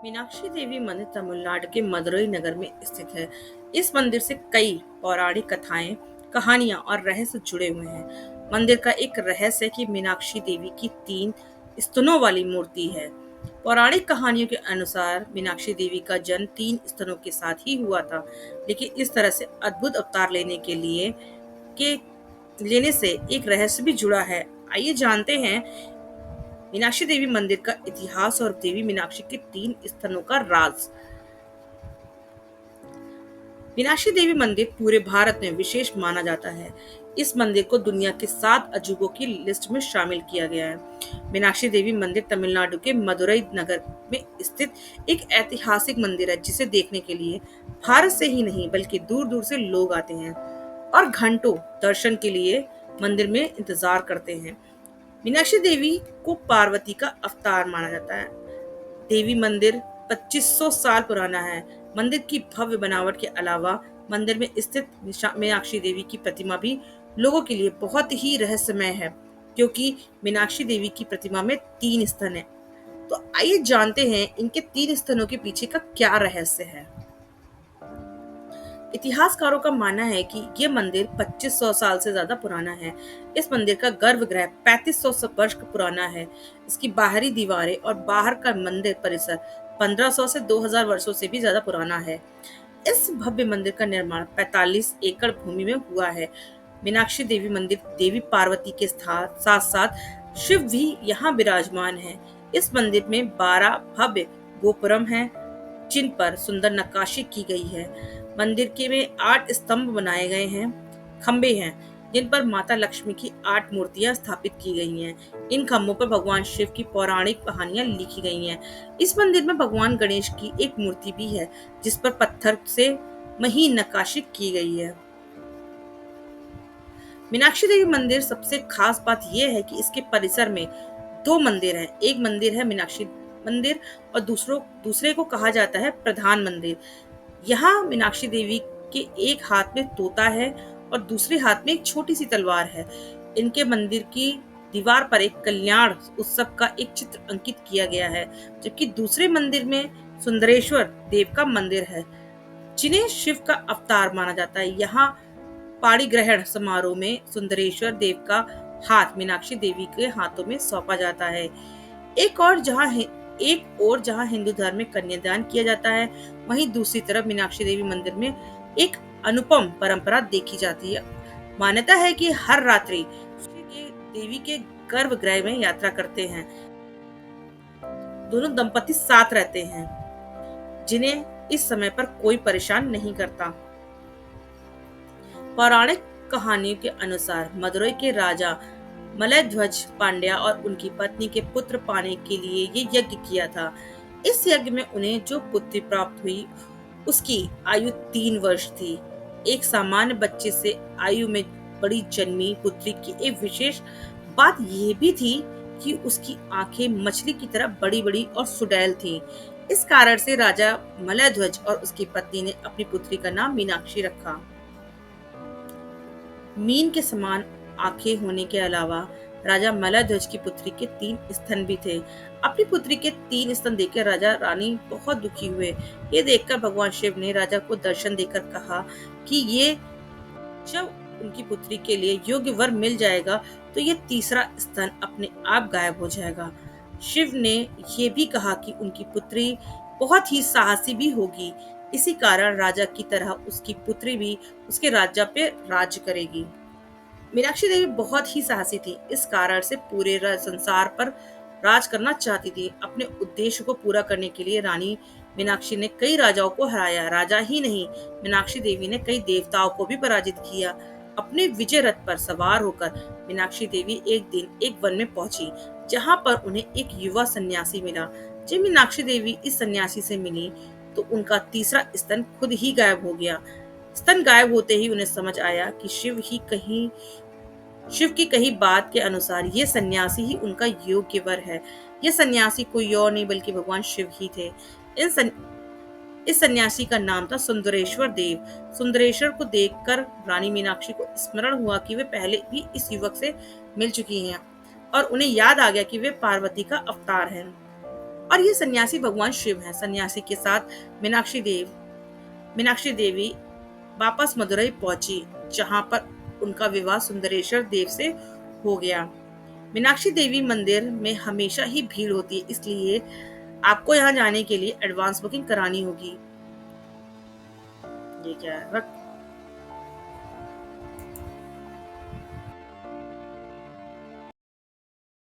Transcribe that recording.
मीनाक्षी देवी मंदिर तमिलनाडु के मदुरई नगर में स्थित है। इस मंदिर से कई पौराणिक कथाएं, कहानियां और रहस्य जुड़े हुए हैं। मंदिर का एक रहस्य है कि मीनाक्षी देवी की 3 स्तनों वाली मूर्ति है। पौराणिक कहानियों के अनुसार मीनाक्षी देवी का जन्म 3 स्तनों के साथ ही हुआ था, लेकिन इस तरह से अद्भुत अवतार के लेने से एक रहस्य भी जुड़ा है। आइए जानते हैं मीनाक्षी देवी मंदिर का इतिहास और देवी मीनाक्षी के 3 स्तनों का राज। मीनाक्षी देवी मंदिर पूरे भारत में विशेष माना जाता है। इस मंदिर को दुनिया के 7 अजूबों की लिस्ट में शामिल किया गया है। मीनाक्षी देवी मंदिर तमिलनाडु के मदुरई नगर में स्थित एक ऐतिहासिक मंदिर है, जिसे देखने के लिए भारत से ही नहीं बल्कि दूर दूर से लोग आते हैं और घंटों दर्शन के लिए मंदिर में इंतजार करते हैं। मीनाक्षी देवी को पार्वती का अवतार माना जाता है। देवी मंदिर 2500 साल पुराना है। मंदिर की भव्य बनावट के अलावा मंदिर में स्थित मीनाक्षी देवी की प्रतिमा भी लोगों के लिए बहुत ही रहस्यमय है, क्योंकि मीनाक्षी देवी की प्रतिमा में 3 स्तन है। तो आइए जानते हैं इनके 3 स्तनों के पीछे का क्या रहस्य है। इतिहासकारों का मानना है कि ये मंदिर 2500 साल से ज्यादा पुराना है। इस मंदिर का गर्भगृह 3500 वर्ष पुराना है। इसकी बाहरी दीवारें और बाहर का मंदिर परिसर 1500 से 2000 वर्षों से भी ज्यादा पुराना है। इस भव्य मंदिर का निर्माण 45 एकड़ भूमि में हुआ है। मीनाक्षी देवी मंदिर देवी पार्वती के साथ साथ शिव भी यहाँ विराजमान है। इस मंदिर में 12 भव्य गोपुरम हैं, जिन पर सुंदर नक्काशी की गई है। मंदिर के में 8 स्तंभ बनाए गए हैं, खंबे हैं, जिन पर माता लक्ष्मी की 8 मूर्तियां स्थापित की गई हैं। इन खंभों पर भगवान शिव की पौराणिक कहानियां लिखी गई हैं। इस मंदिर में भगवान गणेश की एक मूर्ति भी है, जिस पर पत्थर से महीन नक्काशी की गई है। मीनाक्षी देवी मंदिर सबसे खास बात यह है कि इसके परिसर में 2 मंदिर हैं। एक मंदिर है मीनाक्षी मंदिर और दूसरे को कहा जाता है प्रधान मंदिर। यहाँ मीनाक्षी देवी के एक हाथ में तोता है और दूसरे हाथ में एक छोटी सी तलवार है। इनके मंदिर की दीवार पर एक कल्याण उत्सव का एक चित्र अंकित किया गया है, जबकि दूसरे मंदिर में सुंदरेश्वर देव का मंदिर है, जिन्हें शिव का अवतार माना जाता है। यहाँ पाणी ग्रहण समारोह में सुंदरेश्वर देव का हाथ मीनाक्षी देवी के हाथों में सौंपा जाता है। एक और जहां हिंदू धर्म में कन्यादान किया जाता है, वहीं दूसरी तरफ मीनाक्षी देवी मंदिर में एक अनुपम परंपरा देखी जाती है। मान्यता है कि हर रात्रि देवी के गर्भगृह में यात्रा करते हैं। दोनों दंपति साथ रहते हैं, जिन्हें इस समय पर कोई परेशान नहीं करता। पौराणिक कहानियों के अनुसार मदुरई के राजा मलयध्वज पांड्या और उनकी पत्नी के पुत्र पाने के लिए ये यज्ञ किया था। इस यज्ञ में उन्हें जो पुत्री प्राप्त हुई, उसकी आयु 3 वर्ष थी। एक सामान्य बच्चे से आयु में बड़ी जन्मी पुत्री की एक विशेष बात यह भी थी कि उसकी आंखें मछली की तरह बड़ी बड़ी और सुडैल थीं। इस कारण से राजा मलयध्वज और उसकी पत्नी ने अपनी पुत्री का नाम मीनाक्षी रखा। मीन के समान आंखें होने के अलावा राजा मलयध्वज की पुत्री के 3 स्तन भी थे। अपनी पुत्री के 3 स्तन देखकर राजा रानी बहुत दुखी हुए। ये देखकर भगवान शिव ने राजा को दर्शन देकर कहा कि ये जब उनकी पुत्री के लिए योग्य वर मिल जाएगा, तो ये तीसरा स्तन अपने आप गायब हो जाएगा। शिव ने ये भी कहा कि उनकी पुत्री बहुत ही साहसी भी होगी। इसी कारण राजा की तरह उसकी पुत्री भी उसके राज्य पे राज करेगी। मीनाक्षी देवी बहुत ही साहसी थी, इस कारण से पूरे संसार पर राज करना चाहती थी। अपने उद्देश्य को पूरा करने के लिए रानी मीनाक्षी ने कई राजाओं को हराया। राजा ही नहीं, मीनाक्षी देवी ने कई देवताओं को भी पराजित किया। अपने विजय रथ पर सवार होकर मीनाक्षी देवी एक दिन एक वन में पहुंची, जहां पर उन्हें एक युवा सन्यासी मिला। जब मीनाक्षी देवी इस सन्यासी से मिली, तो उनका तीसरा स्तन खुद ही गायब हो गया। स्तन गायब होते ही उन्हें समझ आया कि शिव की कही बात के अनुसार ये सन्यासी ही उनका योग्य वर है। ये सन्यासी कोई और नहीं बल्कि भगवान शिव ही थे। इस सन्यासी का नाम था सुंदरेश्वर देव। सुंदरेश्वर को देखकर रानी मीनाक्षी को स्मरण हुआ कि वे पहले भी इस युवक से मिल चुकी हैं और उन्हें याद आ गया कि वे पार्वती का अवतार हैं। और ये सन्यासी भगवान शिव हैं। सन्यासी के साथ मीनाक्षी देवी वापस मदुरई पहुंची, जहां पर उनका विवाह सुंदरेश्वर देव से हो गया। मीनाक्षी देवी मंदिर में हमेशा ही भीड़ होती है, इसलिए आपको यहाँ जाने के लिए एडवांस बुकिंग करानी होगी। ये क्या है?